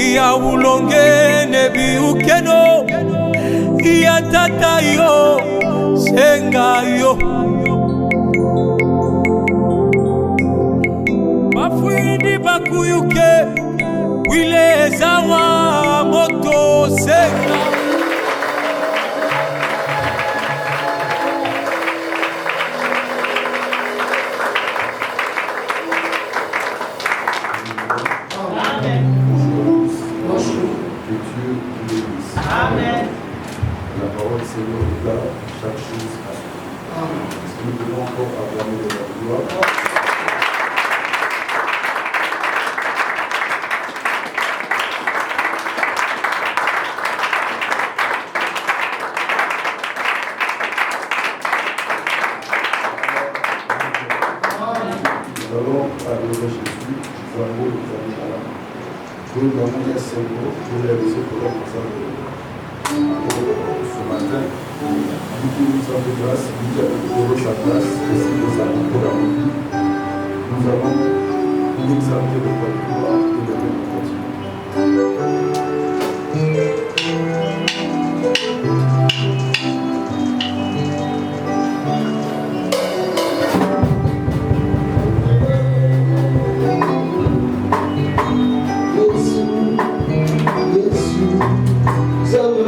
ya ulonge nebi ukeno ya tata yo senga yo mafuindi bakuyuke wile zawa moto senga Seigneur, là, chaque chose a fait. Est-ce que nous pouvons encore acclamer de la gloire? Nous allons adorer Jésus, nous allons nous adorer. Nous allons demander à Seigneur pour réaliser pour la personne. Ce matin, nous sommes de grâce, nous avons sa place, ainsi que sa pour la vie. Nous allons examiner le point de gloire et le même continu. Zambe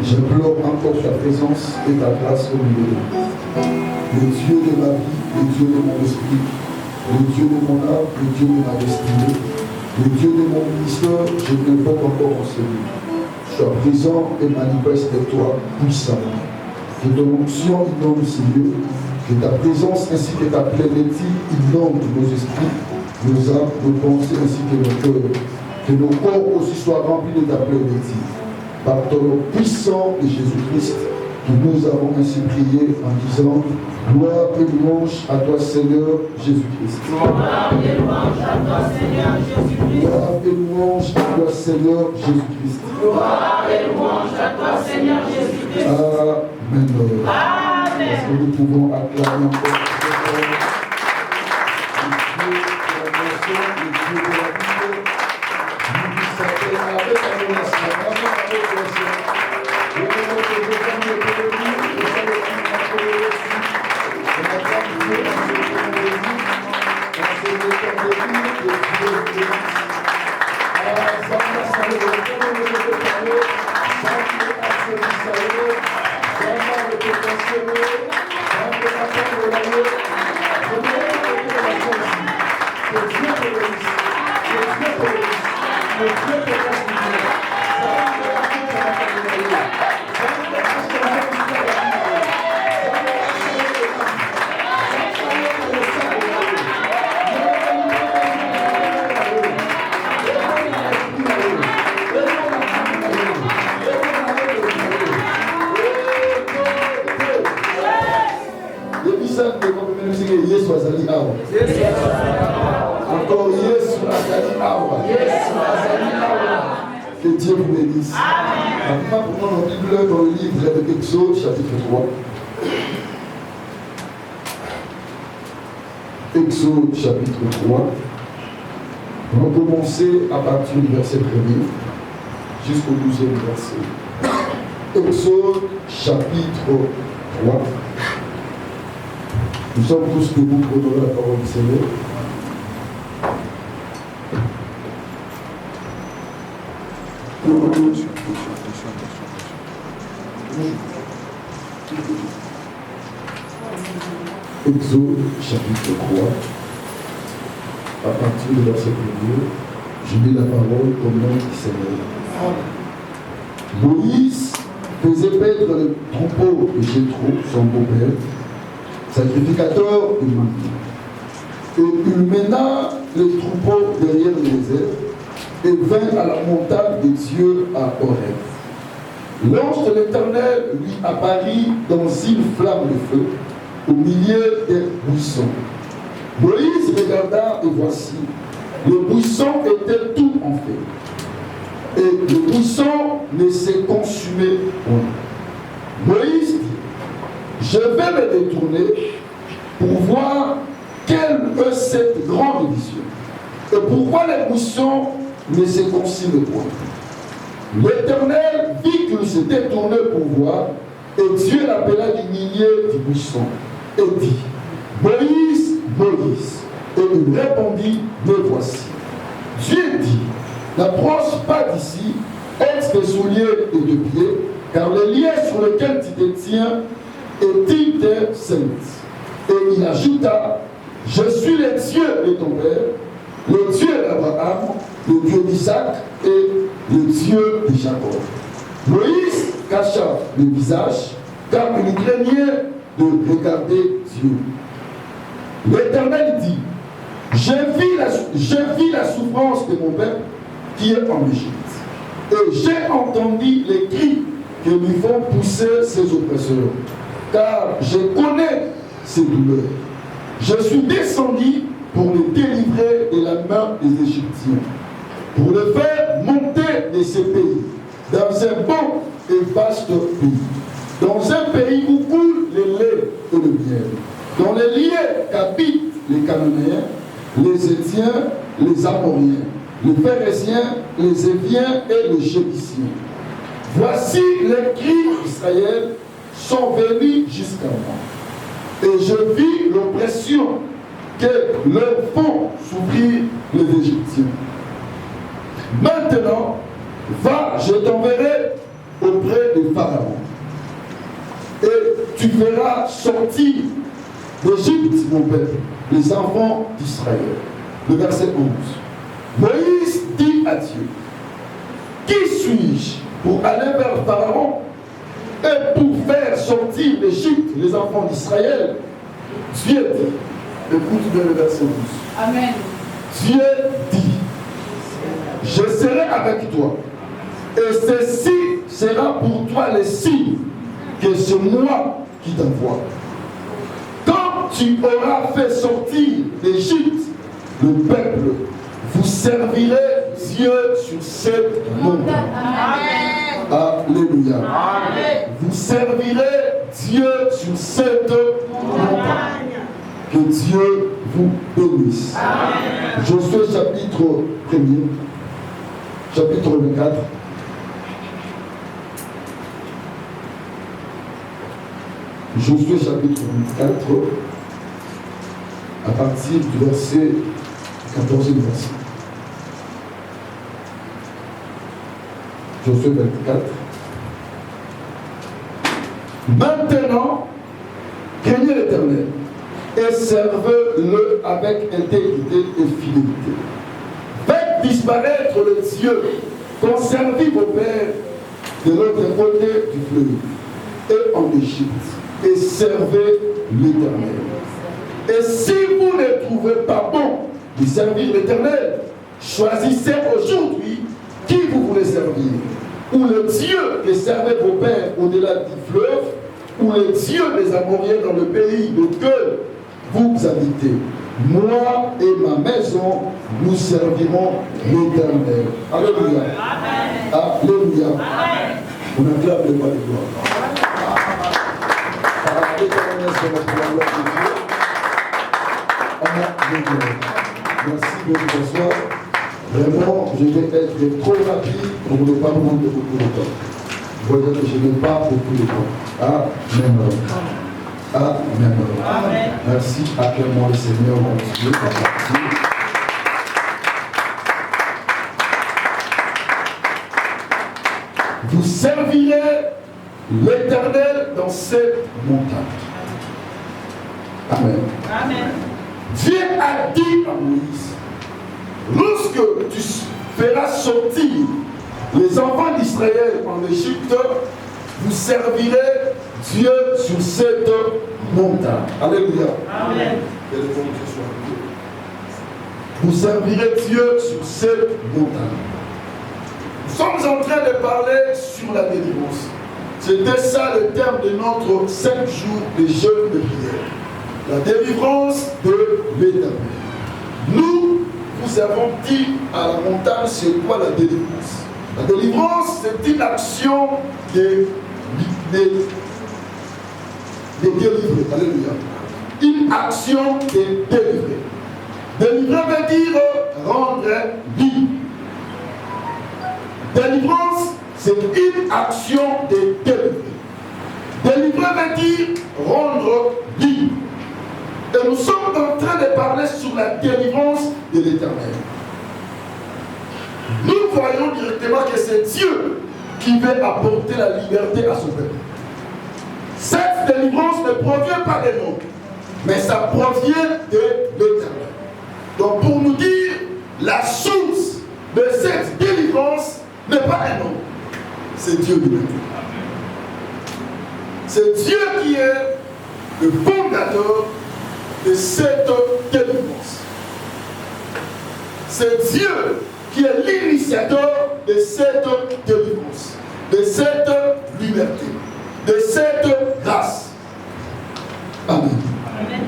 J'implore encore ta présence et ta grâce au milieu de nous. Le Dieu de ma vie, le Dieu de mon esprit, le Dieu de mon âme, le Dieu de ma destinée, le Dieu de mon ministère, je t'invoque encore en celui. Sois présent et manifeste-toi puissamment. Que ton onction inonde ces lieux, que ta présence ainsi que ta plénitude inonde nos esprits, nos âmes, nos pensées ainsi que nos cœurs. Que nos corps aussi soient remplis de ta plénitude. Par ton nom puissant de Jésus-Christ, que nous avons ainsi prié en disant gloire et louange à toi Seigneur Jésus-Christ. Gloire et louange à toi Seigneur Jésus-Christ. Gloire et louange à toi Seigneur Jésus-Christ. Gloire et louange à toi Seigneur Jésus-Christ. Amen. Amen. Est-ce que nous pouvons acclamer encore encore Yesu azali awa. Que Dieu vous bénisse. Maintenant, prenons notre Bible dans le livre de Exode, chapitre 3. Exode, chapitre 3. On va commencer à partir du verset 1er jusqu'au 12e verset. Exode, chapitre 3. Nous sommes tous debout pour honorer la parole du Seigneur. Exode, chapitre 3, à partir du verset 1er, je lis la parole au nom du Seigneur. Moïse faisait paître le troupeau de Jéthro, son beau-père, sacrificateur du matin. Et il mena le troupeau derrière le désert et vint à la montagne de Dieu à Horeb. L'ange de l'Éternel lui apparut dans une flamme de feu au milieu des buissons. Moïse regarda et voici, le buisson était tout en feu. Et le buisson ne s'est consumé point. Moïse dit, je vais me détourner vision. Et pourquoi les buissons ne se concilient point? L'Éternel vit qu'il s'était tourné pour voir, et Dieu l'appela du milieu du buisson, et dit, Moïse, Moïse. Et il répondit, me voici. Dieu dit, n'approche pas d'ici, ôte tes souliers et de pieds, car le lien sur lequel tu te tiens est terre sainte. Et il ajouta, je suis le Dieu de ton père, le Dieu d'Abraham, le Dieu d'Isaac et le Dieu de Jacob. Moïse cacha le visage, car il craignait de regarder Dieu. L'Éternel dit, j'ai vu la souffrance de mon peuple qui est en Égypte, et j'ai entendu les cris que lui font pousser ses oppresseurs, car je connais ses douleurs. Je suis descendu pour le délivrer de la main des Égyptiens, pour le faire monter de ce pays, dans un beau et vaste pays, dans un pays où coule le lait et le miel, dans les lieux qu'habitent les Cananéens, les Étiens, les Amoriens, les Phéréziens, les Éviens et les Jébusiens. Voici les cris d'Israël sont venus jusqu'à moi. Et je vis l'oppression que leur font souffrir les Égyptiens. Maintenant, va, je t'enverrai auprès de Pharaon. Et tu feras sortir d'Égypte, mon peuple, les enfants d'Israël. Le verset 11. Moïse dit à Dieu, qui suis-je pour aller vers Pharaon et pour faire sortir d'Égypte les enfants d'Israël? Dieu dit, écoute bien le verset 12. Amen. Dieu dit, je serai avec toi, et ceci sera pour toi le signe que c'est moi qui t'envoie. Quand tu auras fait sortir d'Égypte le peuple, vous servirez Dieu sur cette montagne. Alléluia. Amen. Vous servirez Dieu sur cette montagne. Que Dieu vous bénisse. Amen. Josué chapitre 1er, chapitre 24. Josué chapitre 24, à partir du verset 14 et verset. Josué 24. Maintenant, craignez l'Éternel et servez-le avec intégrité et fidélité. Faites disparaître le Dieu qu'ont servi vos pères de l'autre côté du fleuve et en Égypte, et servez l'Éternel. Et si vous ne trouvez pas bon de servir l'Éternel, choisissez aujourd'hui qui vous voulez servir. Ou le Dieu que servaient vos pères au-delà du fleuve, ou le Dieu des Amoriens dans le pays auquel vous habitez. Moi et ma maison, nous servirons l'Éternel. Alléluia. Amen. Alléluia. Amen. On acclame le roi de gloire. L'Éternel c'est notre gloire de Dieu. Merci de vous asseoir. Vraiment, je vais être trop rapide pour ne pas vous prendre beaucoup de temps. Vous voyez que je n'ai pas beaucoup de temps. Amen. Amen. Amen. Merci. Acclamons le Seigneur mon Dieu. Vous servirez l'Éternel dans cette montagne. Amen. Amen. Dieu a dit à Moïse, lorsque tu feras sortir les enfants d'Israël en Égypte, vous servirez Dieu sur cette montagne. Alléluia. Amen. Vous servirez Dieu sur cette montagne. Nous sommes en train de parler sur la délivrance. C'était ça le terme de notre 5 jours de jeûne de prière. La délivrance de l'Éternel. Nous avons dit à la montagne, c'est quoi la délivrance? La délivrance, c'est une action de délivrer. Alléluia. Une action de délivrer. Délivrer veut dire rendre libre. Délivrance, c'est une action de délivrer. Délivrer veut dire rendre libre. Et nous sommes en train de parler sur la délivrance de l'Éternel. Nous voyons directement que c'est Dieu qui veut apporter la liberté à son peuple. Cette délivrance ne provient pas de nous, mais ça provient de l'Éternel. Donc pour nous dire, la source de cette délivrance n'est pas un homme, c'est Dieu lui-même. C'est Dieu qui est le fondateur de cette délivrance. C'est Dieu qui est l'initiateur de cette délivrance, de cette liberté, de cette grâce. Amen. Amen.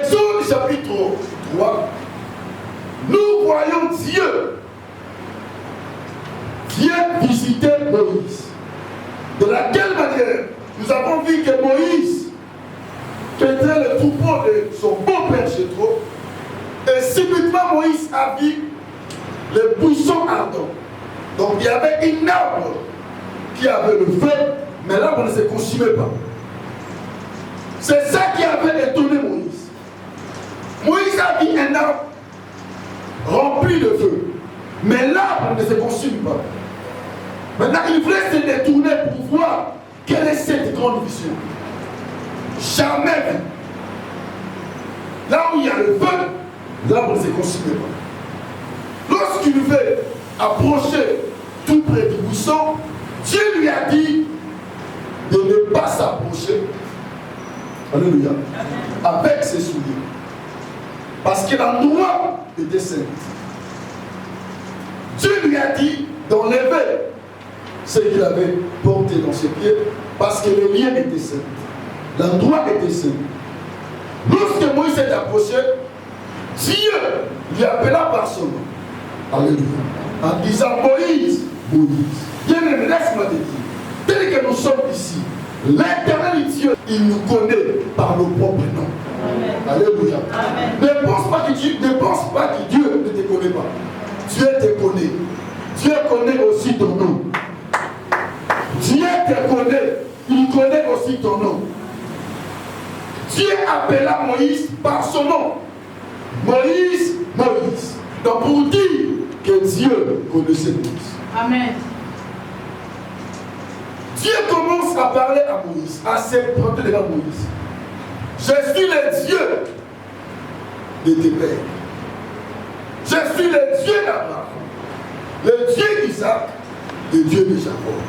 Exode chapitre 3, nous voyons Dieu vient visiter Moïse. De laquelle manière nous avons vu que Moïse quittait le troupeau de son beau-père Jéthro, et subitement Moïse a vu le buisson ardent. Donc il y avait un arbre qui avait le feu, mais l'arbre ne se consumait pas. C'est ça qui avait étonné Moïse. Moïse a vu un arbre rempli de feu, mais l'arbre ne se consume pas. Maintenant, il voulait se détourner pour voir quelle est cette grande vision. Jamais vu. Là où il y a le feu, l'arbre ne se consume pas. Lorsqu'il veut approcher tout près du buisson, Dieu lui a dit de ne pas s'approcher. Alléluia. Avec ses souliers. Parce que l'endroit était saint. Dieu lui a dit d'enlever ce qu'il avait porté dans ses pieds, parce que le lien était saint. L'endroit était saint. Lorsque Moïse s'est approché, Dieu lui appela par son nom. Alléluia. En disant Moïse, Moïse. Bien-aimé, laisse-moi te dire, tel que nous sommes ici, l'Éternel Dieu, il nous connaît par nos propres noms. Amen. Alléluia. Amen. Ne pense pas que Dieu ne te connaît pas. Dieu te connaît. Dieu connaît aussi ton nom. Dieu te connaît. Il connaît aussi ton nom. Dieu appela Moïse par son nom. Moïse, Moïse. Donc pour dire que Dieu connaissait Moïse. Amen. Dieu commence à parler à Moïse, à se présenter devant Moïse. Je suis le Dieu de tes pères. Je suis le Dieu d'Abraham, le Dieu d'Isaac, le Dieu de Jacob.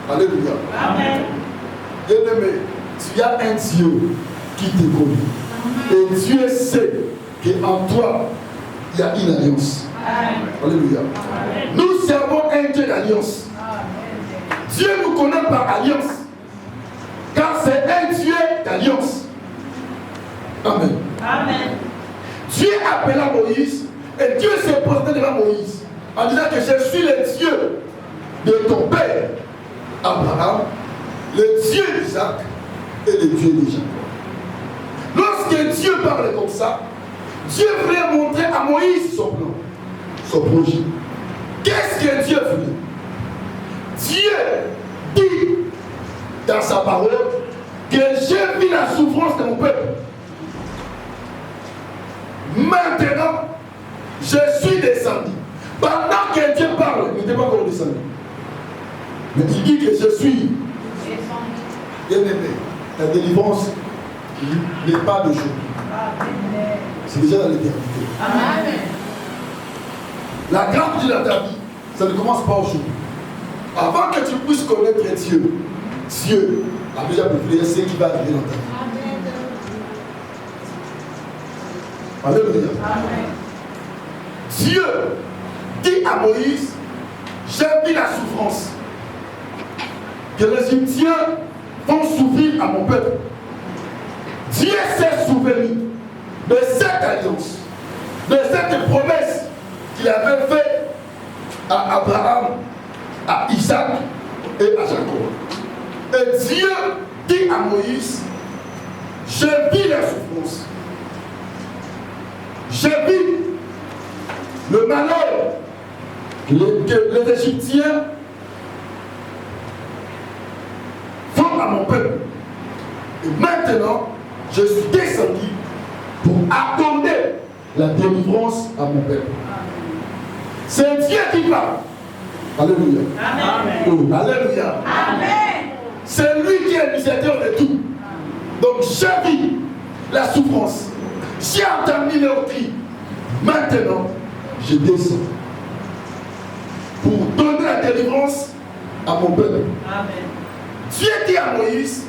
Alléluia. Amen. Bien-aimé, tu as un Dieu qui te connaît. Et Dieu sait qu'en toi, il y a une alliance. Amen. Alléluia. Amen. Nous servons un Dieu d'alliance. Dieu nous connaît par alliance. Car c'est un Dieu d'alliance. Amen. Amen. Dieu appela Moïse et Dieu s'est présenté devant Moïse en disant que je suis le Dieu de ton père Abraham, le Dieu d'Isaac et le Dieu de Jacob. Lorsque Dieu parle comme ça, Dieu voulait montrer à Moïse son plan, son projet. Qu'est-ce que Dieu voulait? Dieu dit dans sa parole que j'ai vu la souffrance de mon peuple. Maintenant, je suis descendu. Pendant que Dieu parle, il n'était pas encore descendu. Mais il dit que je suis bien-aimé. La délivrance n'est pas de jour. C'est déjà dans l'éternité. Amen. La grâce de ta vie, ça ne commence pas aujourd'hui. Avant que tu puisses connaître Dieu, Dieu a déjà préparé ce qui va arriver dans ta vie. Alléluia. Amen. Dieu dit à Moïse, j'ai vu la souffrance que les Égyptiens vont souffrir à mon peuple. Dieu s'est souvenu de cette alliance, de cette promesse qu'il avait faite à Abraham, à Isaac et à Jacob. Et Dieu dit à Moïse, je vis la souffrance j'ai vu le malheur que les Égyptiens font à mon peuple. Et maintenant, je suis descendu pour accorder la délivrance à mon peuple. C'est Dieu qui parle. Alléluia. Amen. Oh, alléluia. Amen. C'est lui qui est l'initiateur de tout. Donc j'ai vu la souffrance. J'ai entendu leur cri. Maintenant, je descends pour donner la délivrance à mon peuple. Amen. Dieu dit à Moïse,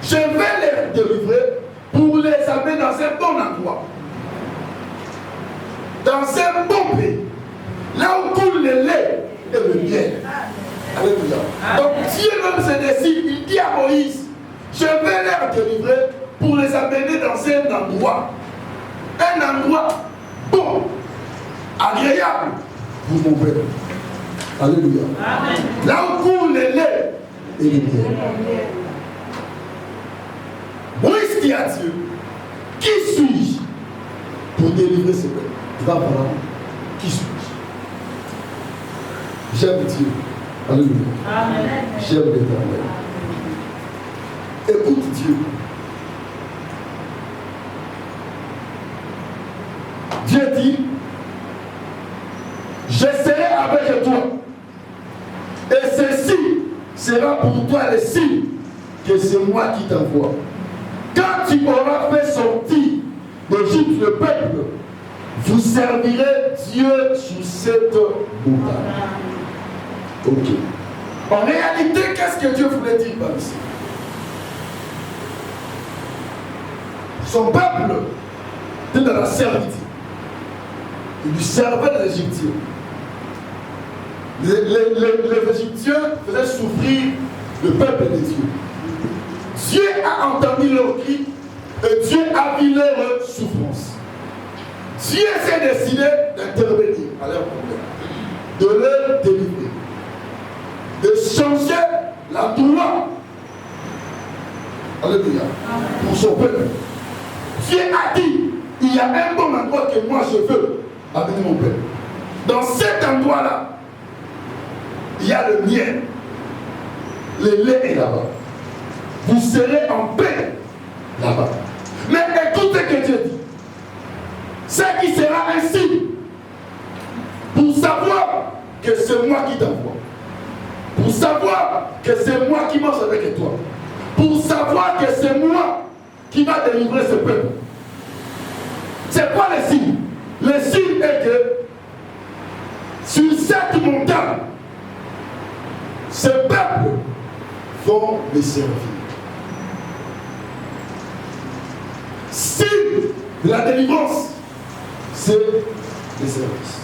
je vais les délivrer pour les amener dans un bon endroit. Dans un bon pays. Là où coule le lait et le miel. Alléluia. Donc Dieu même se décide, il dit à Moïse, je vais les délivrer pour les amener dans un endroit. Un endroit bon, agréable pour mon peuple. Alléluia. Amen. Là où coule le lait et le miel. Moïse dit à Dieu, qui suis-je pour délivrer ce peuple? Il va parler, qui suis-je? J'aime Dieu. Alléluia. Amen. J'aime l'Éternel. Écoute Dieu. Dieu dit, je serai avec toi. Et ceci sera pour toi le signe que c'est moi qui t'envoie. Quand tu auras fait sortir d'Égypte le peuple, vous servirez Dieu sur cette montagne. Ok. En réalité, qu'est-ce que Dieu voulait dire par ici? Son peuple était dans la servitude. Il lui servait les Égyptiens. Les Égyptiens faisaient souffrir le peuple de Dieu. Dieu a entendu leur cri et Dieu a vu leur souffrance. Dieu s'est décidé d'intervenir à leur problème, de leur délivrer, de changer la loi. Alléluia. Pour son peuple. Dieu a dit, il y a un bon endroit que moi je veux amener mon peuple. Dans cet endroit-là, il y a le miel. Le lait est là-bas. Vous serez en paix là-bas. Mais écoutez ce que Dieu dit. Ce qui sera un signe pour savoir que c'est moi qui t'envoie. Pour savoir que c'est moi qui marche avec toi. Pour savoir que c'est moi qui va délivrer ce peuple. C'est quoi le signe? Le signe est que sur cette montagne, ce peuple vont me servir. Signe de la délivrance, c'est le service.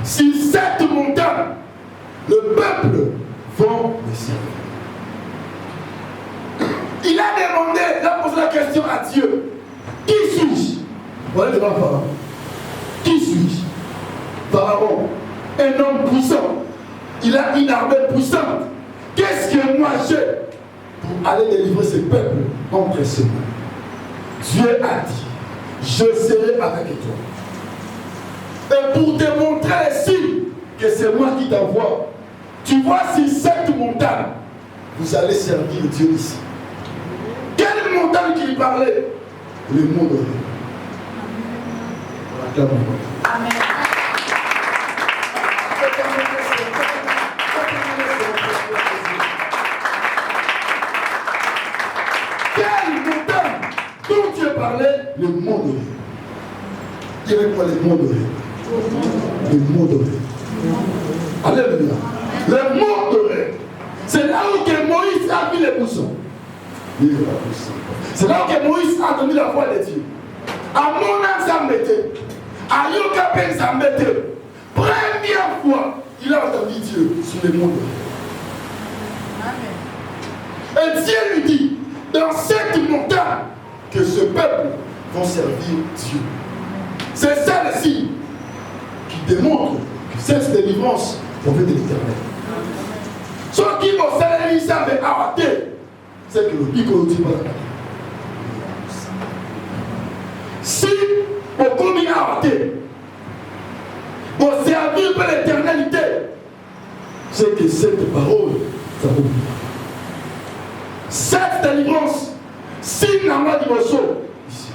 Sur cette montagne, le peuple vont me servir. Il a demandé, il a posé la question à Dieu. Qui suis-je? Voilà devant Pharaon. Qui suis-je? Pharaon, un homme puissant. Il a une armée puissante. Qu'est-ce que moi j'ai pour aller délivrer ce peuple entre ses mains? Dieu a dit, je serai avec toi. Et pour te montrer le signe que c'est moi qui t'envoie, tu vois si cette montagne, vous allez servir Dieu ici. Quelle montagne qu'il parlait? Le mont d'Oreb. Amen. Quelle montagne dont Dieu parlait? Le mont d'Oreb. Qui est quoi le mont d'Oreb? Le mont d'Oreb. Alléluia. Le mont d'Oreb. C'est là où que Moïse a vu les poussons. C'est là que Moïse a entendu la voix de Dieu. À mon âme s'embêtait. À Yokapen s'embêtait. Première fois, il a entendu Dieu sur le monde. Et Dieu lui dit, dans cette montagne, que ce peuple va servir Dieu. C'est ça le signe qui démontre que cette délivrance provient de l'Éternel. Ceux qui vont servir ça, mais arrêter. C'est que le pic ne dit pas la Si au commis arrêté, au servir pour l'éternalité, c'est que cette parole, ça vous dit. Cette délivrance, si Nama Diboso, ici,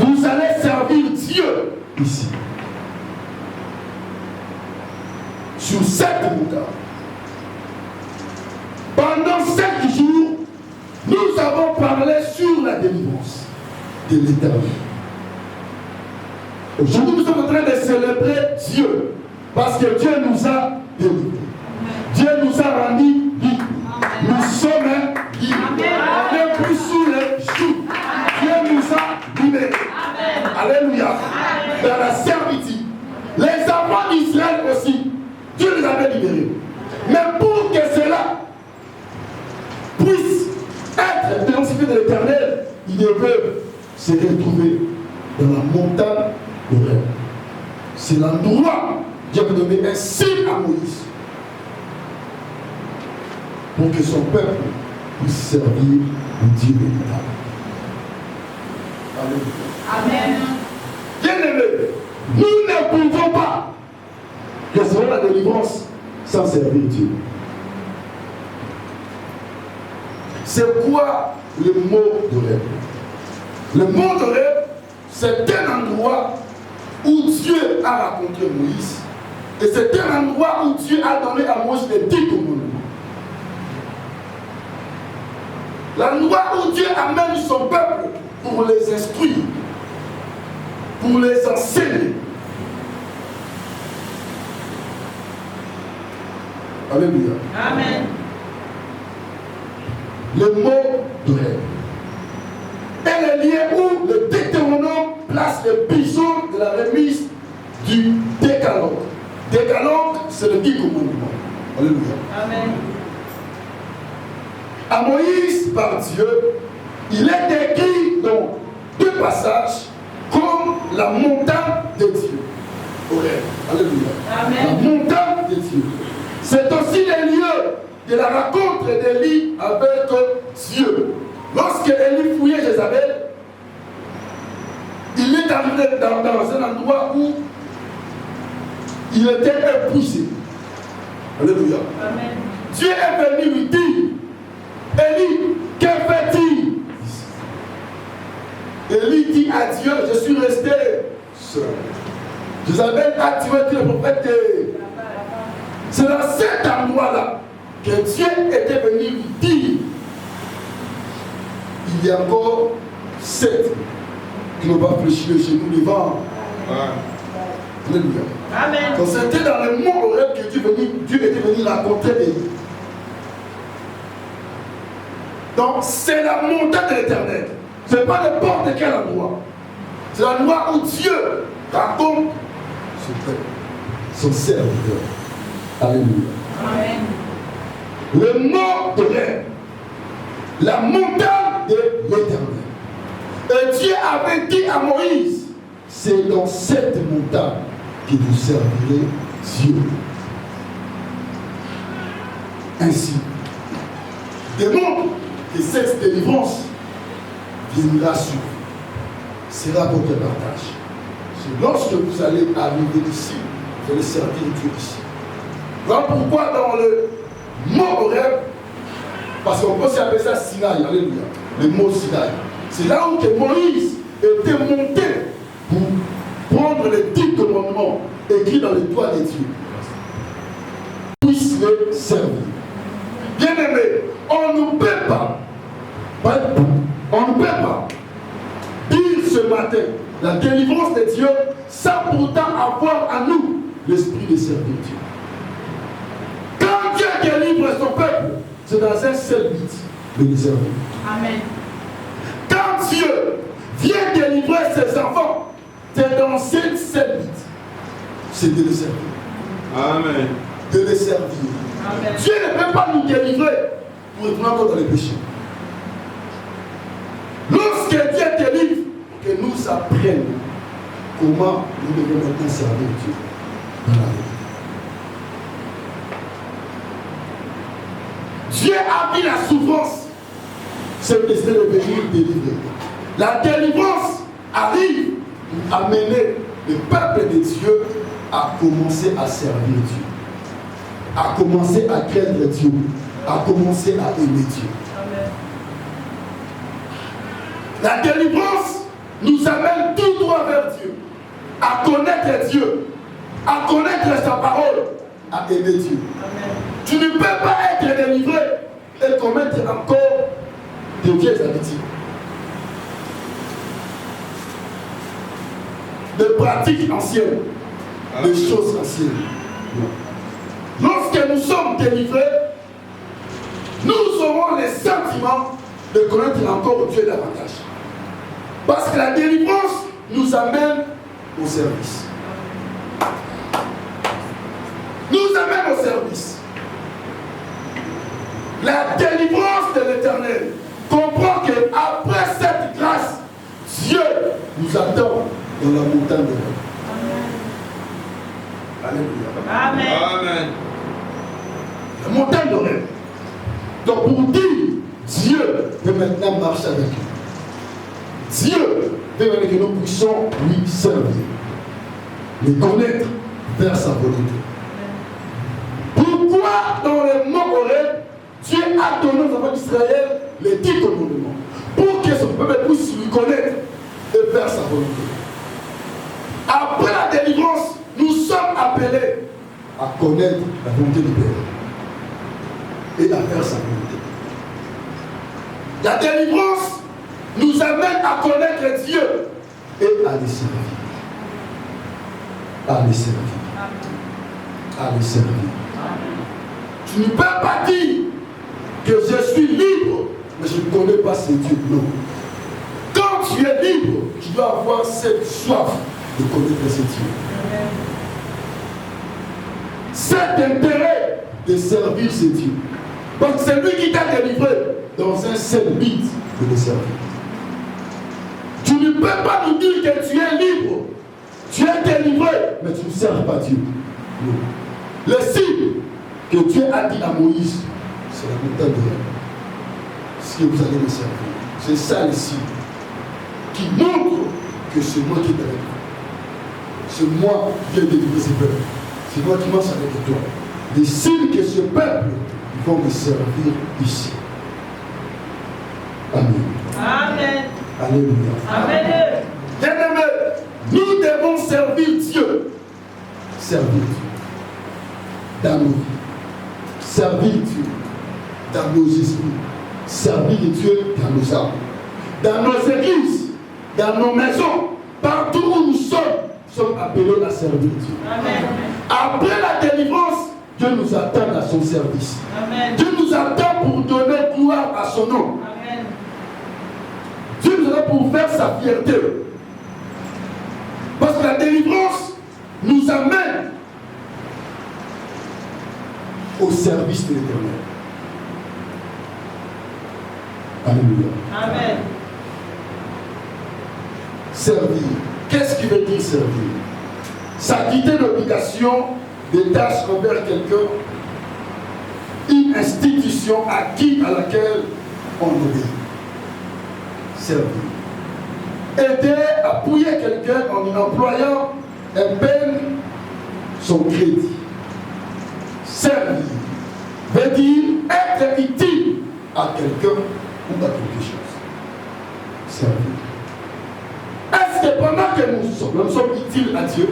vous allez servir Dieu ici. Sur 7 moutons. Pendant 5 jours, nous avons parlé sur la délivrance de l'Éternel. Aujourd'hui, nous sommes en train de célébrer Dieu parce que Dieu nous a délivrés. Dieu nous a rendus libres. Nous sommes libres. On n'est plus sous les jougs. Dieu nous a libérés. Alléluia. Dans la servitude. Les enfants d'Israël aussi, Dieu les avait libérés. Mais pour que cela puisse être dénoncé de l'Éternel, ils devaient se retrouver dans la montagne de rêve. C'est l'endroit où Dieu avait donné un signe à Moïse pour que son peuple puisse servir le Dieu véritable. Amen. Bien-aimés, nous ne pouvons pas recevoir la délivrance sans servir Dieu. C'est quoi le mot de rêve? Le mot de rêve, c'est un endroit où Dieu a rencontré Moïse. Et c'est un endroit où Dieu a donné à Moïse les 10 commandements. L'endroit où Dieu amène son peuple pour les instruire, pour les enseigner. Alléluia. Amen. Le mot de rêve est le lieu où le Deutéronome place le bison de la remise du décalogue. Décalogue, c'est le 10 commandements. Alléluia. Amen. À Moïse, par Dieu, il est décrit dans 2 passages comme la montagne de Dieu. Alléluia. Amen. La montagne de Dieu. C'est aussi le lieu de la rencontre d'Élie avec Dieu. Lorsque Élie fouillait Jézabel, il est arrivé dans un endroit où il était épuisé. Alléluia. Amen. Dieu est venu lui dire, Élie, que fait-il? Élie dit à Dieu, je suis resté seul. Jézabel a tué le prophète. C'est dans cet endroit-là que Dieu était venu lui dire, il y a encore 7 qui n'ont pas fléchi chez nous devant. Alléluia. Amen. Donc c'était dans le monde au rêve que Dieu était venu rencontrer Élie. Donc c'est la montagne de l'Éternel. Ce n'est pas n'importe quel endroit. C'est l'endroit où Dieu rencontre son peuple, son serviteur. Alléluia. Amen. Le mot de rêve, la montagne de l'Éternel. Et Dieu avait dit à Moïse, c'est dans cette montagne que vous servirez Dieu. Ainsi, démontre que cette délivrance viendra sur vous, sera votre partage. C'est lorsque vous allez arriver ici, vous allez servir Dieu ici. Voilà pourquoi dans le mot au rêve, parce qu'on peut s'appeler ça Sinaï, alléluia, le mot Sinaï. C'est là où que Moïse était monté pour prendre les 10 commandements écrits dans les doigts de Dieu. Puisse les servir. Bien aimé, on ne peut pas dire ce matin la délivrance de Dieu sans pourtant avoir à nous l'esprit de servir Dieu. Quand Dieu délivre son peuple, c'est dans un seul but, de le servir. Amen. Quand Dieu vient délivrer ses enfants, c'est dans un seul but, c'est de le servir. Amen. De le servir. Amen. Dieu ne peut pas nous délivrer pour retourner encore dans les péchés. Lorsque Dieu délivre, que nous apprenions comment nous devons maintenant servir Dieu dans la vie. Dieu a mis la souffrance, c'est de venir délivrer. La délivrance arrive pour amener le peuple de Dieu à commencer à servir Dieu, à commencer à craindre Dieu, à commencer à aimer Dieu. Amen. La délivrance nous amène tout droit vers Dieu, à connaître Dieu, à connaître sa parole, à aimer Dieu. Amen. Tu ne peux pas être délivré et commettre encore de vieilles habitudes, de pratiques anciennes, de choses anciennes. Non. Lorsque nous sommes délivrés, nous aurons les sentiments de connaître encore Dieu davantage. Parce que la délivrance nous amène au service. Nous amène au service. La délivrance de l'Éternel comprend qu'après cette grâce, Dieu nous attend dans la montagne de l'homme. Alléluia. Amen. Amen. La montagne de rêve. Donc pour dire, Dieu veut maintenant marcher avec nous. Dieu veut maintenant que nous puissions lui servir, le connaître, faire sa volonté. Pourquoi dans le mont Horeb, Dieu a donné aux enfants d'Israël les 10 commandements? Pour que son peuple puisse lui connaître et faire sa volonté. Après la délivrance, nous sommes appelés à connaître la volonté du Père et à faire sa volonté. La délivrance nous amène à connaître Dieu et à le servir. À le servir. À le servir. Tu ne peux pas dire que je suis libre, mais je ne connais pas ce Dieu. Non. Quand tu es libre, tu dois avoir cette soif de connaître ce Dieu. Cet intérêt de servir ce Dieu. Donc c'est lui qui t'a délivré dans un seul but de le servir. Tu ne peux pas nous dire que tu es libre. Tu es délivré, mais tu ne sers pas Dieu. Non. Le signe que Dieu a dit à Moïse, c'est la montagne de rêve. Ce que vous allez me servir. C'est ça le signe qui montre que c'est moi qui t'ai délivré. C'est moi qui ai délivré ce peuple. C'est moi qui marche avec toi. Les signes que ce peuple vont me servir ici. Amen. Amen. Alléluia. Amen. Bien-aimés, nous devons servir Dieu. Servir Dieu dans nos vies. Servir Dieu dans nos esprits. Servir Dieu dans nos âmes. Dans nos églises, dans nos maisons, partout où nous sommes appelés à servir Dieu. Amen. Après la délivrance, Dieu nous attend à son service. Amen. Dieu nous attend pour donner gloire à son nom. Amen. Dieu nous attend pour faire sa fierté. Parce que la délivrance nous amène au service de l'Éternel. Alléluia. Amen. Servir. Qu'est-ce qui veut dire servir? S'acquitter d'obligation, des tâches envers quelqu'un, une institution à laquelle on obéit. Servir. Aider, appuyer quelqu'un en employant un peine son crédit. Servir veut dire être utile à quelqu'un ou à quelque chose. Servir. Est-ce que pendant que nous sommes utiles à Dieu,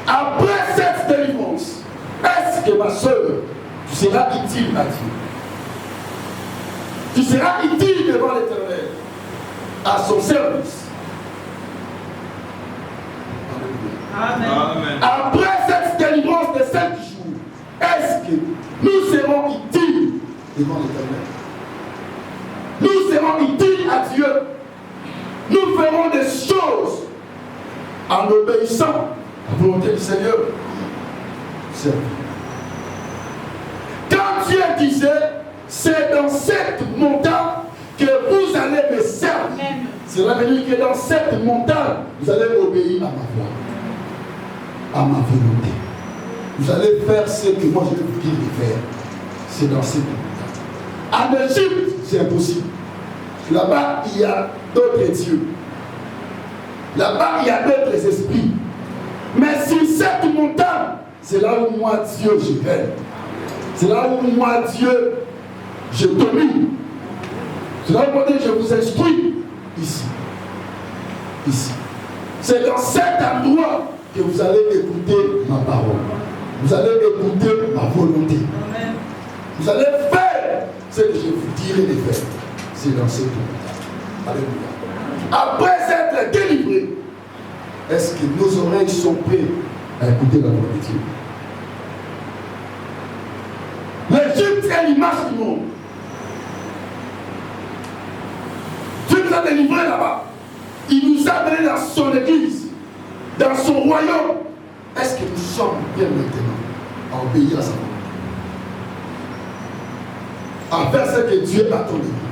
après cette délivrance, est-ce que ma soeur, tu seras utile à Dieu? Tu seras utile devant l'Éternel, à son service. Amen. Amen. Après cette délivrance de 5 jours, est-ce que nous serons utiles devant l'Éternel? Nous serons utiles à Dieu. Nous ferons des choses en obéissant à la volonté du Seigneur. Servir. Quand Dieu disait, c'est dans cette montagne que vous allez me servir. Amen. Cela veut dire que dans cette montagne, vous allez obéir à ma voix, à ma volonté. Vous allez faire ce que moi je vous dis de faire. C'est dans cette montagne. En Égypte, c'est impossible. Là-bas, il y a d'autres dieux. Là-bas, il y a d'autres esprits. Mais sur cette montagne, c'est là où moi, Dieu, je règne. C'est là où moi, Dieu, je domine. C'est là où moi, Dieu, je vous instruis. Ici. Ici. C'est dans cet endroit que vous allez écouter ma parole. Vous allez écouter ma volonté. Amen. Vous allez faire ce que je vous dirai de faire. C'est dans cette montagne. Alléluia. Après être délivré, est-ce que nos oreilles sont prêtes à écouter la voix de Dieu? L'Égypte est l'image du monde. Dieu nous a délivrés là-bas. Il nous a amenés dans son église, dans son royaume. Est-ce que nous sommes bien maintenant à obéir à sa volonté? À faire ce que Dieu attend de nous.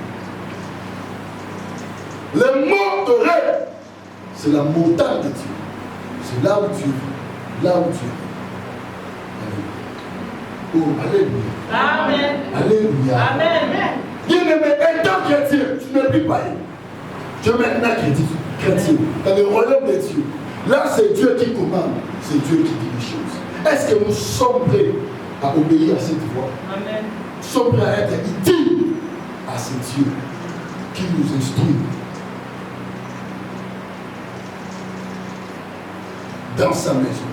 Le mot de rêve, c'est la montagne de Dieu. C'est là où Dieu vit. Là où Dieu vit. Oh, alléluia. Amen. Alléluia. Amen. Bien-aimé, étant chrétien, tu n'es plus païen. Tu es maintenant chrétien. Dans le royaume de Dieu. Là, c'est Dieu qui commande. C'est Dieu qui dit les choses. Est-ce que nous sommes prêts à obéir à cette voix? Amen. Nous sommes prêts à être utiles à ce Dieu qui nous instruit dans sa maison.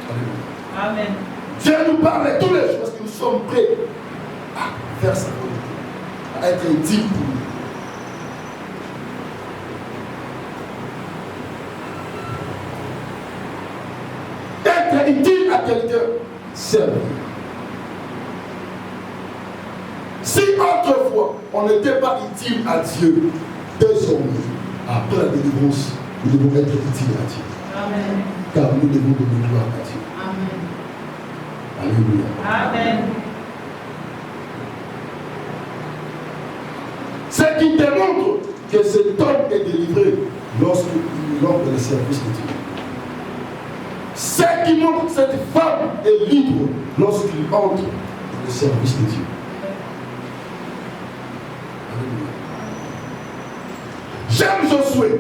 Alléluia. Amen. Dieu nous parle tous les jours parce que nous sommes prêts à faire sa volonté, à être utiles pour lui. Être utile à quelqu'un, servir. Si autrefois on n'était pas utile à Dieu, désormais, après la délivrance, nous devons être utiles à Dieu. Amen. Car nous devons donner gloire à Dieu. Amen. Alléluia. Amen. Ce qui démontre que cet homme est délivré lorsqu'il entre dans le service de Dieu. Ce qui montre que cette femme est libre lorsqu'il entre dans le service de Dieu. Alléluia. J'aime Josué.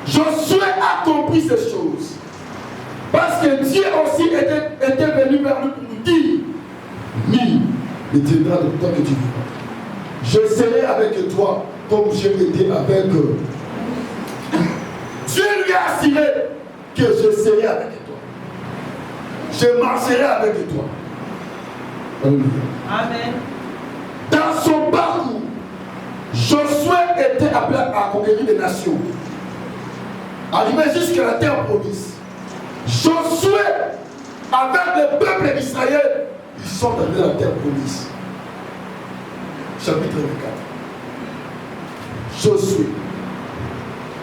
Josué a compris ces choses. Parce que Dieu aussi était venu vers nous pour nous dire, ni ne tiendra de toi que tu vivras. Je serai avec toi comme j'ai été avec eux. Dieu lui a assuré que je serai avec toi. Je marcherai avec toi. Alléluia. Amen. Dans son parcours, Josué était appelé à conquérir des nations. Arrivé jusqu'à la terre promise. Josué, avec le peuple d'Israël, ils sont arrivés à la terre promise. Chapitre 24. Josué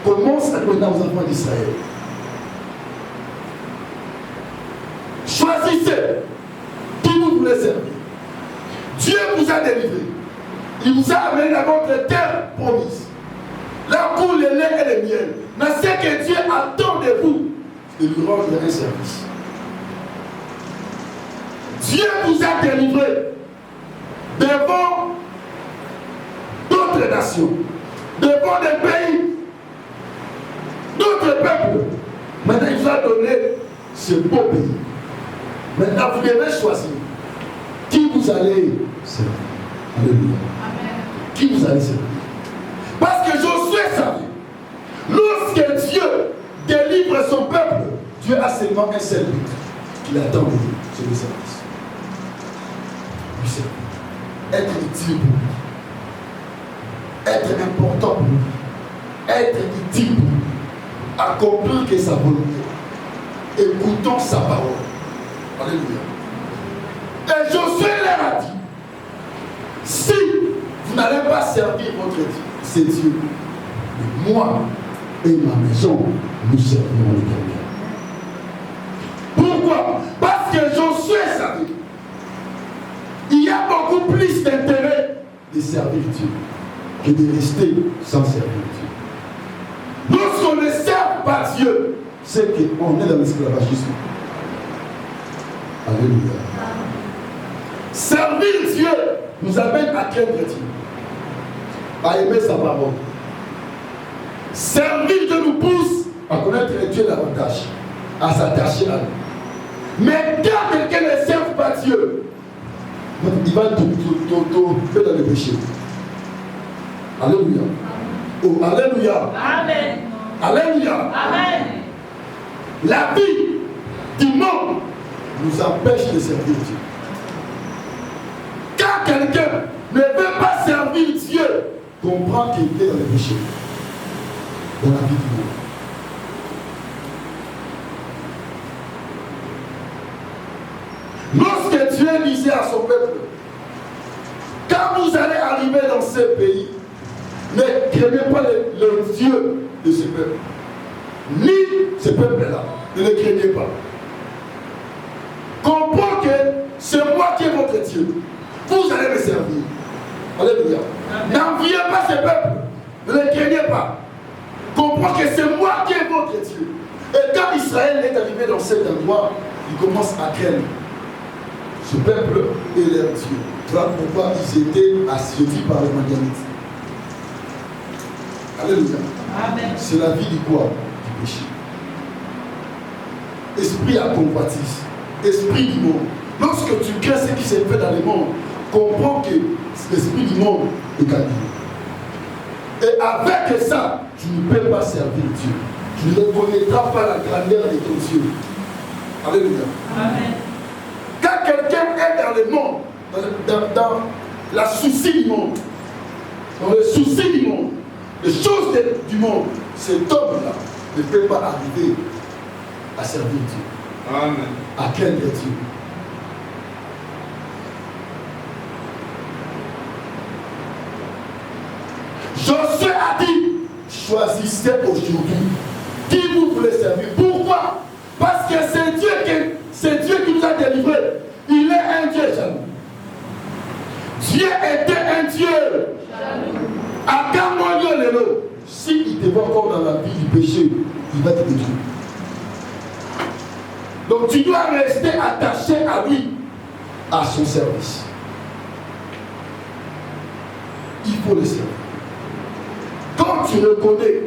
commence à donner aux enfants d'Israël. Choisissez qui vous voulez servir. Dieu vous a délivré. Il vous a amené dans votre terre promise. Là où le lait et le miel. Mais ce que Dieu attend de vous, de lui rendre un service. Dieu vous a délivré devant d'autres nations, devant des pays, d'autres peuples. Maintenant, il vous a donné ce beau pays. Maintenant, vous devez choisir qui vous allez servir. Alléluia. Amen. Qui vous allez servir. Parce que Josué savait, lorsque Dieu délivre son peuple, Dieu a seulement un seul but qu'il attend de lui, c'est le service. Lui servir. Être utile pour lui. Être important pour lui. Être utile pour lui. Accomplir que sa volonté. Écoutons sa parole. Alléluia. Et Josué leur a dit, si vous n'allez pas servir votre Dieu, c'est Dieu. Mais moi et ma maison, nous servirons l'Éternel. Pourquoi? Parce que Josué savait. Il y a beaucoup plus d'intérêt de servir Dieu que de rester sans servir Dieu. Lorsqu'on ne sert pas Dieu, c'est qu'on est dans l'esclavagisme. Alléluia. Servir Dieu nous amène à craindre Dieu, à aimer sa parole, Servir Dieu nous pousse à connaître Dieu davantage, à s'attacher à lui. Mais quand quelqu'un ne serve pas Dieu, il va tomber dans le péché. Alléluia. Oh, alléluia. Amen. Alléluia. Amen. La vie du monde nous empêche de servir Dieu. Quand quelqu'un ne veut pas servir Dieu, comprend qu'il est dans le péché. Dans la vie du monde. Lorsque Dieu disait à son peuple, quand vous allez arriver dans ce pays, ne craignez pas le Dieu de ce peuple, ni ce peuple-là, ne le craignez pas. Comprends que c'est moi qui est votre Dieu. Vous allez me servir. Alléluia. N'enviez pas ce peuple, ne le craignez pas. Comprends que c'est moi qui est votre Dieu. Et quand Israël est arrivé dans cet endroit, il commence à craindre. Ce peuple est leur Dieu. Voilà pourquoi ils étaient assujettis par les Madianites. Alléluia. Amen. C'est la vie du quoi? Du péché. Esprit à compatisse. Esprit du monde. Lorsque tu crains ce qui s'est fait dans le monde, comprends que l'esprit du monde est caduc. Et avec ça, tu ne peux pas servir Dieu. Tu ne reconnaîtras pas la grandeur de ton Dieu. Alléluia. Amen. Quand quelqu'un est dans le monde, dans la souci du monde, dans le souci du monde, les choses du monde, cet homme-là ne peut pas arriver à servir Dieu. Amen. À craindre Dieu. Josué a dit, choisissez aujourd'hui qui vous voulez servir. Pourquoi? Parce que c'est Dieu qui nous a délivrés. Il est un Dieu jaloux. Dieu était un Dieu jaloux. À quand moi le lot, s'il te voit encore dans la vie du péché, il va te détruire. Donc tu dois rester attaché à lui, à son service. Il faut le servir. Quand tu reconnais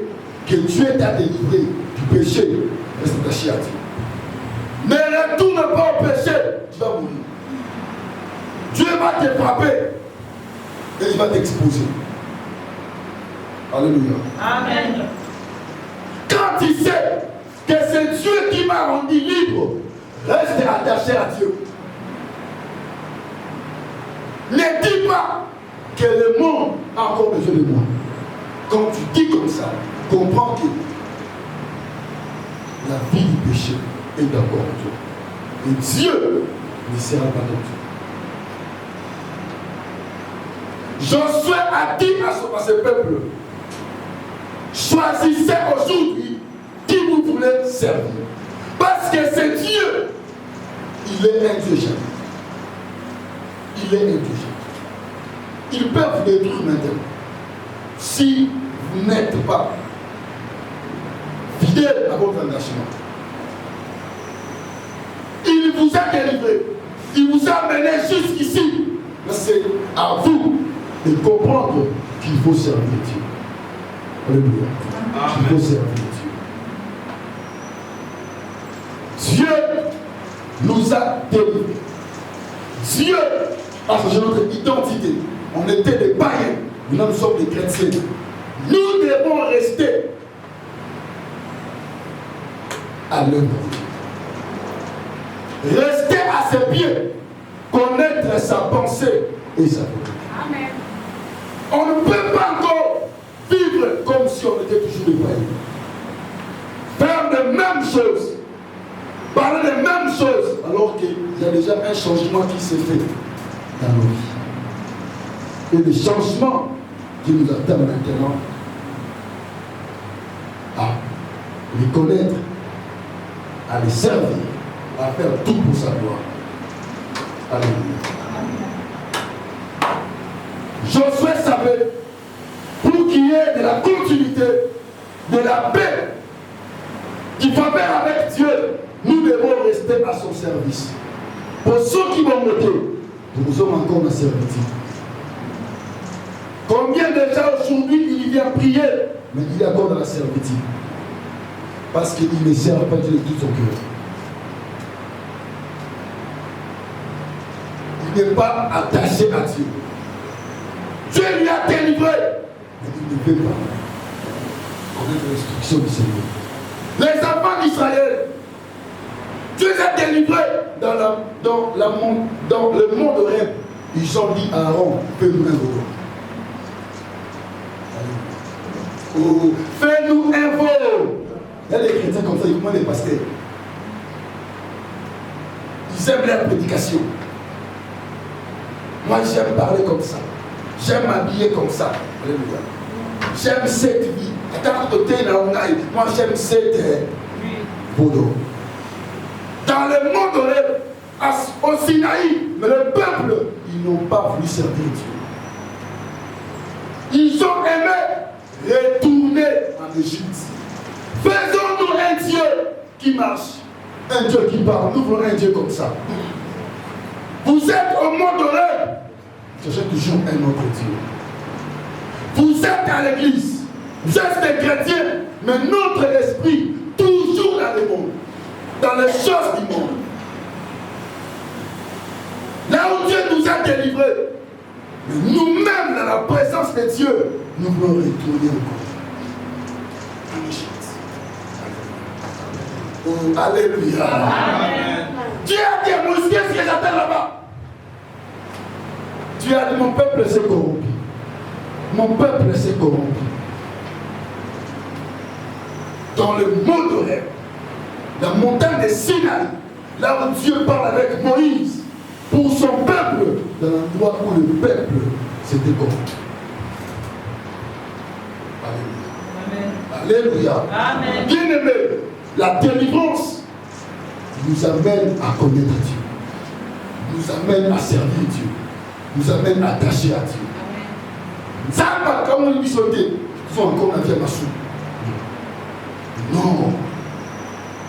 que Dieu t'a délivré du péché, reste attaché à Dieu. Ne retourne pas au péché, tu vas mourir. Dieu va te frapper et il va t'exposer. Alléluia. Amen. Quand tu sais que c'est Dieu qui m'a rendu libre, reste attaché à Dieu. Ne dis pas que le monde a encore besoin de moi. Quand tu dis comme ça, comprends que la vie du péché est d'abord Dieu. Et Dieu ne sera pas notre Dieu. Josué a dit à ce peuple, choisissez aujourd'hui qui vous voulez servir. Parce que c'est Dieu. Il est un Dieu jaloux. Il est un Dieu jaloux. Ils peuvent vous détruire maintenant. Si vous n'êtes pas fidèle à votre engagement. Il vous a délivré. Il vous a mené jusqu'ici. Mais c'est à vous de comprendre qu'il faut servir Dieu. Alléluia. Il faut servir Dieu. Dieu nous a délivrés. Dieu a changé notre identité. On était des païens. Maintenant nous sommes des chrétiens. Nous devons rester à l'œuvre. Rester à ses pieds. Connaître sa pensée et sa volonté. Amen. On ne peut pas encore vivre comme si on était toujours des païens. Faire les mêmes choses. Parler des mêmes choses. Alors qu'il y a déjà un changement qui s'est fait dans nos vies. Et le changement qui nous attend maintenant à les connaître, à les servir, à faire tout pour sa gloire. Alléluia. Josué savait, pour qu'il y ait de la continuité, de la paix, du faveur avec Dieu, nous devons rester à son service. Pour ceux qui vont monter, nous sommes encore dans la servitude. Combien déjà aujourd'hui il vient prier mais il est encore dans la servitude. Parce qu'il ne sert pas Dieu de tout son cœur. Il n'est pas attaché à Dieu. Dieu lui a délivré, mais il ne veut pas connaître l'instruction du Seigneur. Les enfants d'Israël, Dieu les a délivrés dans le monde de rêve. Ils ont dit à Aaron, fais-nous un veau. Oh, fais-nous un veau. Il y a des chrétiens comme ça, ils demandent des pasteurs. Ils aiment leur prédication. Moi, j'aime parler comme ça. J'aime m'habiller comme ça. Alléluia. J'aime cette vie. Moi, j'aime cette boulot. Dans le monde de rêve, au Sinaï, mais le peuple, ils n'ont pas voulu servir Dieu. Ils ont aimé retourner en Égypte. Faisons-nous un Dieu qui marche, un Dieu qui parle. Nous voulons un Dieu comme ça. Vous êtes au monde de rêve, cherchez toujours un autre Dieu. Vous êtes à l'église, vous êtes des chrétiens, mais notre esprit, toujours dans le monde, dans les choses du monde. Là où Dieu nous a délivrés, mais nous-mêmes, dans la présence de Dieu, nous voulons retourner encore en Égypte. Oh, alléluia. Amen. Dieu a dit à Moïse, qu'est-ce que j'appelle là-bas? Dieu a dit, mon peuple s'est corrompu. Mon peuple s'est corrompu. Dans le monde de rêve, la montagne de Sinaï, là où Dieu parle avec Moïse, pour son peuple, dans l'endroit où le peuple s'était corrompu. Alléluia. Alléluia. Amen. Bien-aimé, la délivrance nous amène à connaître Dieu, nous amène à servir Dieu, nous amène à attacher à Dieu. Ça va comme on lui sauter, ils sont encore dans ma soupe. Non.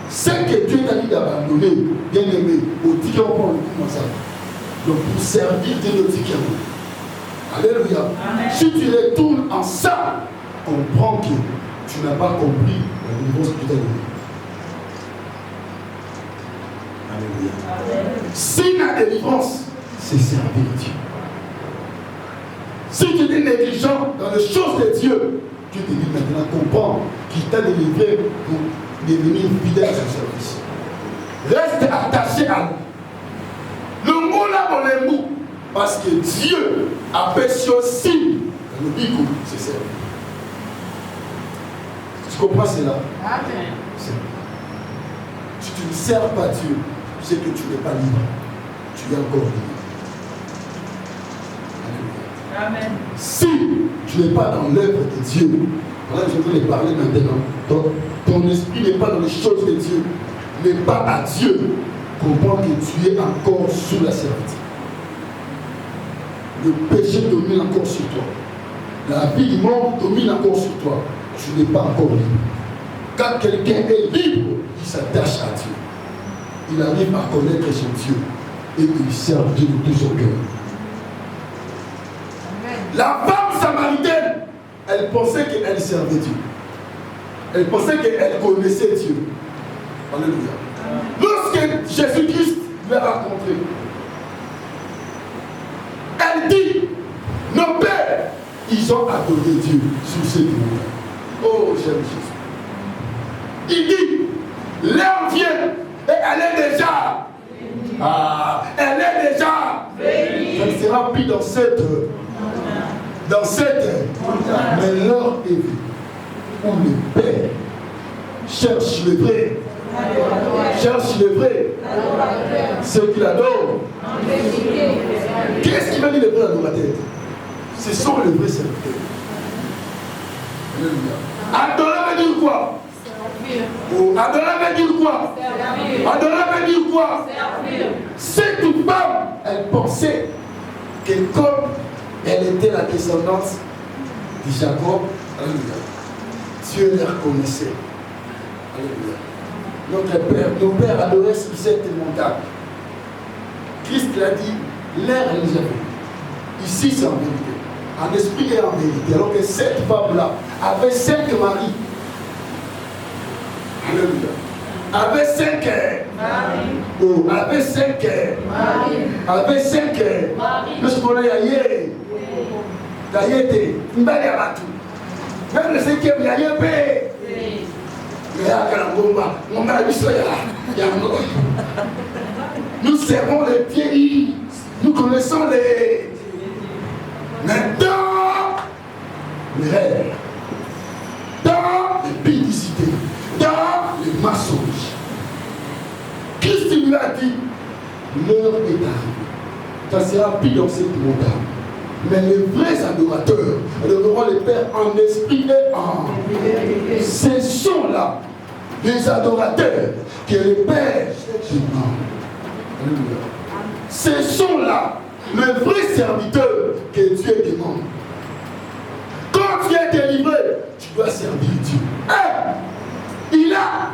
Ce que Dieu t'a dit d'abandonner, bien aimé, au ticket on prend le coup comme ça. Donc pour servir Dieu le ticket. Alléluia. Amen. Si tu retournes en ça, comprends que tu n'as pas compris la délivrance que tu t'as donnée. Alléluia. Si la délivrance, c'est servir Dieu. Si tu es négligent dans les choses de Dieu, Dieu te dit maintenant, comprends qu'il t'a délivré pour devenir fidèle à son service. Reste attaché à lui. Le mot là, on est mou. Parce que Dieu apprécie aussi le bico, c'est servir. Tu comprends cela? Amen. Si tu ne sers pas Dieu, tu sais que tu n'es pas libre. Tu es encore libre. Amen. Si tu n'es pas dans l'œuvre de Dieu, voilà, je vais te parler maintenant. Ton esprit n'est pas dans les choses de Dieu, n'est pas à Dieu. Comprends que tu es encore sous la servitude. Le péché domine encore sur toi. La vie du monde domine encore sur toi. Tu n'es pas encore libre. Quand quelqu'un est libre, il s'attache à Dieu. Il arrive à connaître son Dieu et il sert Dieu de tout son cœur. La femme samaritaine, elle pensait qu'elle servait Dieu. Elle pensait qu'elle connaissait Dieu. Alléluia. Lorsque Jésus-Christ l'a rencontré, elle dit, nos pères, ils ont adoré Dieu sur ces monts. Oh, j'aime Jésus. Il dit, l'heure vient et elle est déjà. Elle est déjà. Elle ne sera plus dans cette. Mais l'heure est venue où le Père cherche le vrai. Cherche le vrai. Ceux qui l'adorent. Qu'est-ce qui veut dire le vrai adorateur? Ce sont les vrais serviteurs. Adorer veut dire quoi? Adorer veut dire quoi? Adorer veut dire quoi? Cette femme, elle pensait que comme elle était la descendante de Jacob, alléluia, Dieu les reconnaissait. Alléluia. Nos pères adoraient sur cette montagne. Christ l'a dit, l'air est déjà venu. Ici, c'est en vérité. en esprit et en vérité. Alors que cette femme-là avait 5 maris. Alléluia. Avait 5 oh, avait 5 avait 5 le secondaire yaye yaye mbali abatu même le 5e yaye pe ya kalangomba ngomba biso ya nous servons les pays, nous connaissons les dans les rêves, dans les publicités, dans les mensonges. Christ lui a dit, l'heure est arrivée. Ça sera pire dans cette montagne. Mais les vrais adorateurs adoreront les Pères en esprit et en vérité. Ce sont là les adorateurs que les Pères demandent. Ce sont là les vrais serviteurs que Dieu demande. Quand tu es délivré, tu dois servir Dieu. Elle a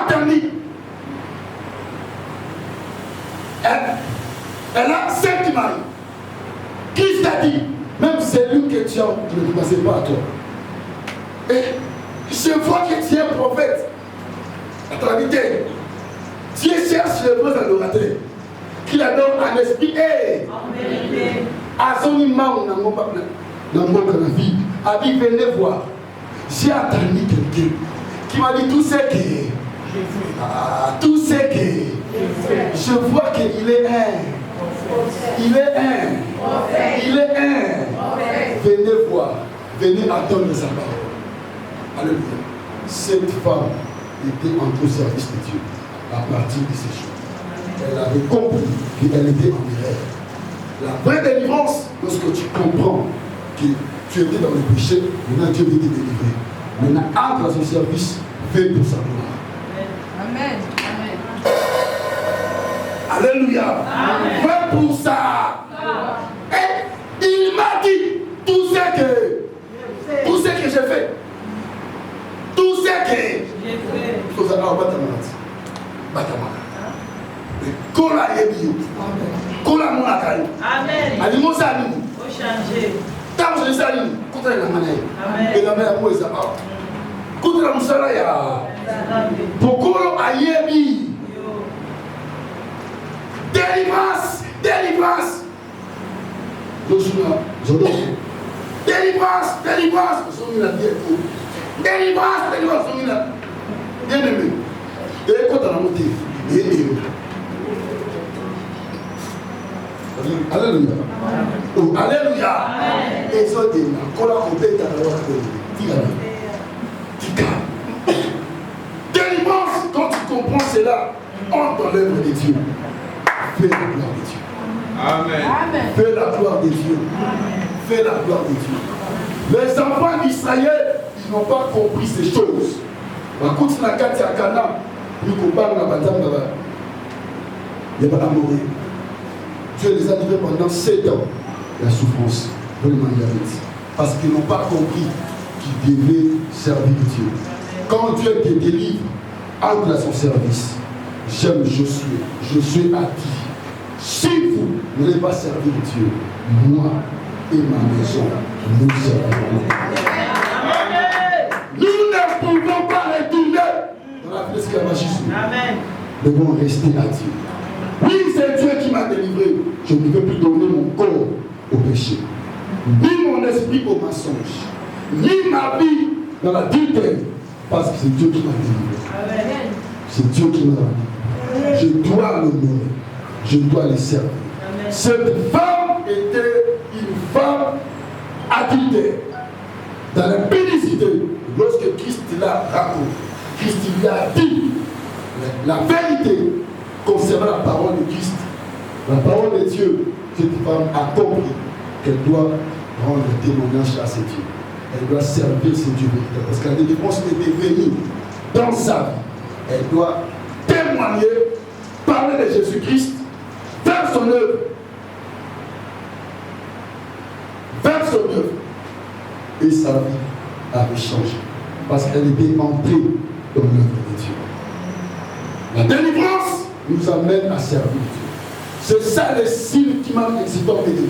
entendu. Elle a 5 maris. Christ a dit, même celui que tu as, ne passez pas à toi. Et je vois que tu es un prophète. Attends, Dieu cherche les vrais adorateurs qui adorent en esprit et en vérité. À son imam, dans mon vie, a dit venez voir. J'ai attendu quelqu'un qui m'a dit tout ce que tout ce que je vois qu'il est un. Il est un. Il est un. Venez voir. Venez attendre sa parole. Alléluia. Cette femme était en tout service de Dieu à partir de ces choses. Elle avait compris qu'elle était en erreur. La vraie délivrance, lorsque tu comprends que tu étais dans le péché, maintenant Dieu veut te délivrer. Maintenant, entre à son service, fais pour sa gloire. Amen. Alléluia. Fais pour ça. Et il m'a dit tout ce que j'ai fait. Tout ce que j'ai fait. Kola yebiyo. Kola monakayo. Amen. Alimo sali. O changer. Tant je sali, contre la manée. Amen. Et la mère moi ça. Contre la musala ya. Pokolo ayebi. Délivrance, délivrance. Délivrance, délivrance. Bien aimé. Et quand on a monté, alléluia. Oh, alléluia. Et ça, délivrance, quand tu comprends cela, entre dans l'œuvre de Dieu. Fais la gloire de Dieu. Amen. Fais la gloire de Dieu. Fais la gloire de Dieu. Les enfants d'Israël, ils n'ont pas compris ces choses. Dieu les a livrés pendant 7 ans. La souffrance, parce qu'ils n'ont pas compris qu'ils devaient servir Dieu. Quand Dieu te délivre, entre à son service. J'aime Josué a dit, si vous n'allez pas servir Dieu, moi et ma maison, nous servirons. Nous ne pouvons pas retourner dans la l'esclavagisme. Nous devons rester à Dieu. Oui, c'est Dieu qui m'a délivré. Je ne veux plus donner mon corps au péché, ni mon esprit au mensonge, ni ma vie dans la dictature, parce que c'est Dieu qui m'a délivré. C'est Dieu qui m'a délivré. Je dois l'honorer. Je dois le servir. Cette femme était une femme adultère. Dans la pénicité, lorsque Christ l'a raconté, Christ lui a dit la vérité concernant la parole de Christ, la parole de Dieu. Cette femme a compris qu'elle doit rendre témoignage à ses dieux. Elle doit servir ses dieux véritables. Parce que la délivrance était venue dans sa vie. Elle doit témoigner, parler de Jésus-Christ, faire son œuvre. Faire son œuvre. Et sa vie avait changé. Parce qu'elle était entrée dans l'œuvre de Dieu. La délivrance nous amène à servir Dieu. C'est ça le signe qui m'a excité en vérité.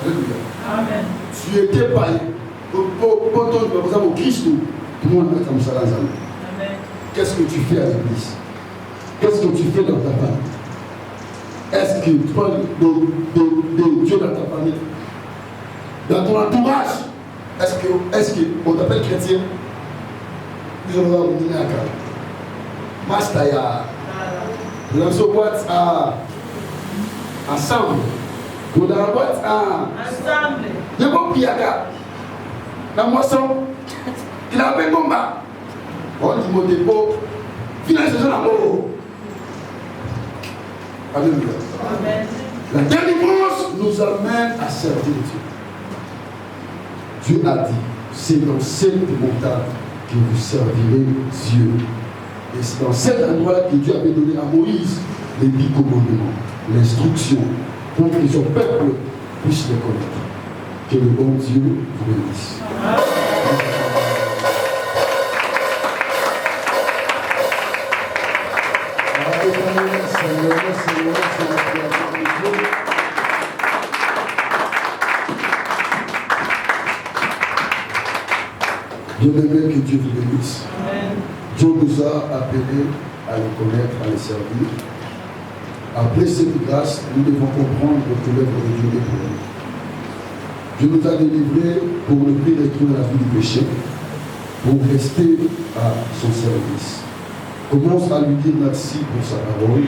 Amen. Tu étais païen. Pourtant, tu vas au Christ. Tout le monde est comme ça dans Amen. Qu'est-ce que tu fais à l'église? Qu'est-ce que tu fais dans ta famille? Est-ce que tu parles de Dieu dans ta famille? Dans ton entourage? Est-ce qu'on t'appelle chrétien? Nous allons vous dire à quoi? Mastaya. Nous allons se boîte ensemble. Nous allons la boîte ensemble. Le bon piaga. La moisson. Il a fait combat. On dit mon dépôt. Finalement, c'est l'amour. Alléluia. La délivrance nous amène à servir Dieu. Dieu a dit, c'est dans cette montagne que vous servirez Dieu. Et c'est dans cet endroit que Dieu avait donné à Moïse les 10 commandements, l'instruction, pour que son peuple puisse les connaître. Que le bon Dieu vous bénisse. Bien-aimé, que Dieu vous bénisse. Dieu nous a appelés à le connaître, à le servir. Après cette grâce, nous devons comprendre que l'œuvre de Dieu est pour nous. Dieu nous a délivrés pour ne plus retrouver la vie du péché, pour rester à son service. Commence à lui dire merci pour sa parole.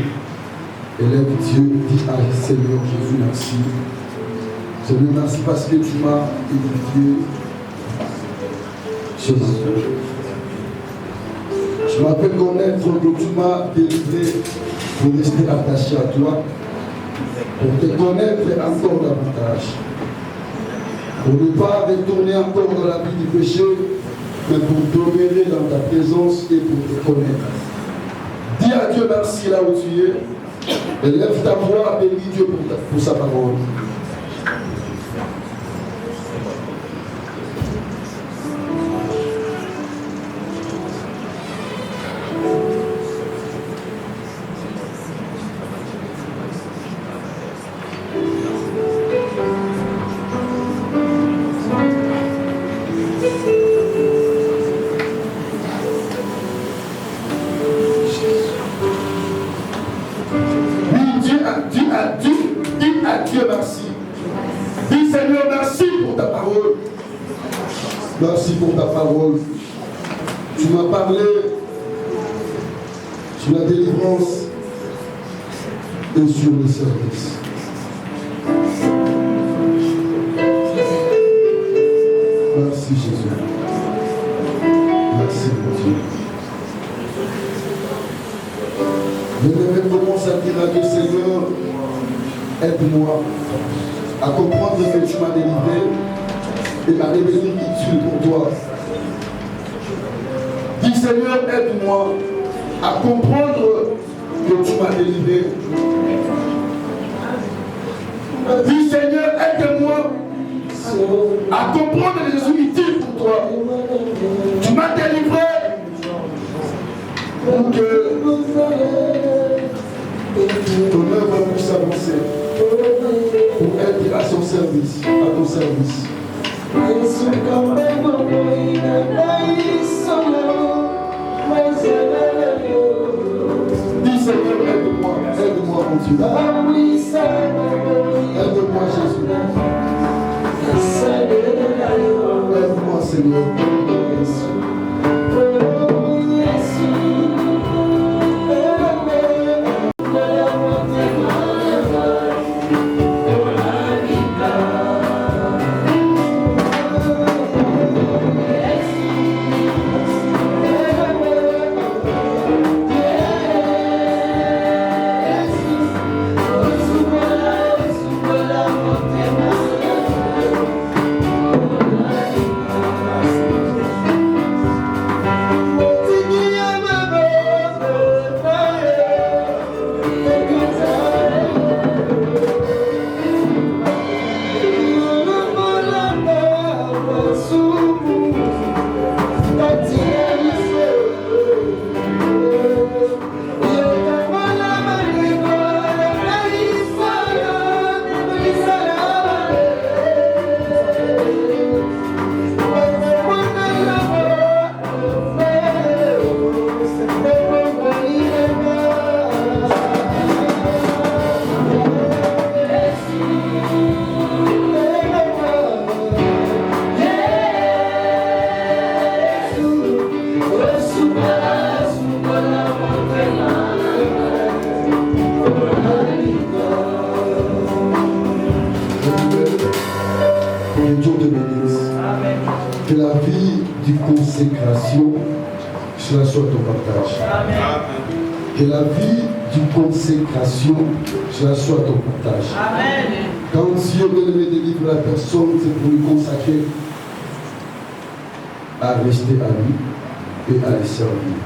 Élève Dieu, dis à Seigneur Jésus merci. Seigneur, merci parce que tu m'as édifié ce matin. Je m'appelle connaître que tu m'as délivré pour rester attaché à toi, pour te connaître encore davantage, pour ne pas retourner encore dans la vie du péché, mais pour demeurer dans ta présence et pour te connaître. Dis à Dieu merci là où tu es, et lève ta voix, bénis Dieu pour sa parole. Merci pour ta parole. Tu m'as parlé sur la délivrance et sur le service. Merci Jésus. Merci mon Dieu. Je commence à dire à Dieu, Seigneur, aide-moi à comprendre que tu m'as délivré et à devenir utile pour toi. Dis Seigneur, aide-moi à comprendre que tu m'as délivré. Dis Seigneur, aide-moi à comprendre que je suis utile pour toi. Tu m'as délivré pour que ton œuvre puisse avancer, pour être à son service, à ton service. Dis Seigneur, aide-moi mon Dieu. Aide-moi Jésus. Aide-moi Seigneur. Que Dieu te bénisse. Amen. Que la vie de consécration, cela soit ton partage. Amen. Que la vie de consécration, cela soit ton partage. Amen. Quand Dieu bien-aimé délivre la personne, c'est pour lui consacrer à rester à lui et à le servir.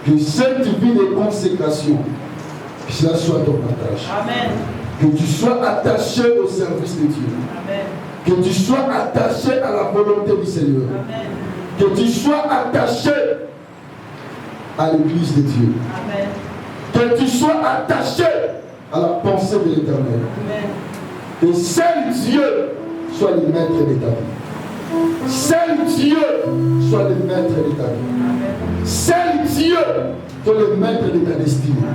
Que cette vie de consécration, que cela soit ton partage. Amen. Que tu sois attaché au service de Dieu. Amen. Que tu sois attaché à la volonté du Seigneur. Amen. Que tu sois attaché à l'église de Dieu. Amen. Que tu sois attaché à la pensée de l'Éternel. Amen. Que seul Dieu soit le maître de ta vie. Seul Dieu soit le maître de ta vie. Seul Dieu soit le maître de ta destinée.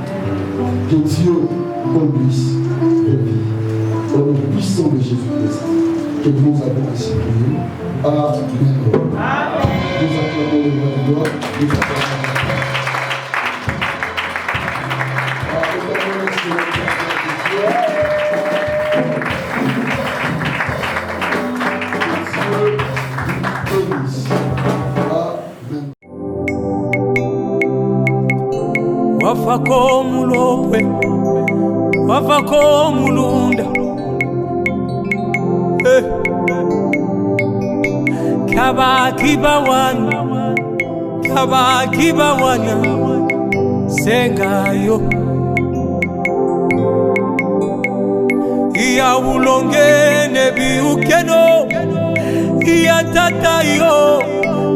Que Dieu conduise ta vie. Au nom puissant de Jésus-Christ, que nous avons ainsi prié. Amen. Nous acclamons le roi de gloire. Nous acclamons wafako mulopwe wafako mulunda kabakiba wana sengayo iya ulongene biukeno iya tatayo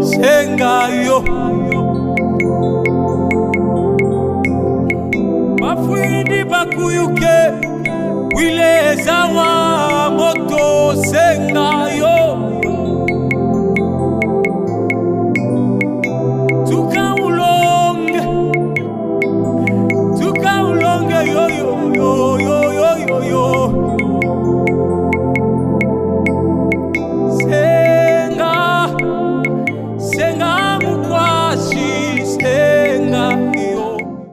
sengayo bafwidi bakuyuke wile zawa moto sengayo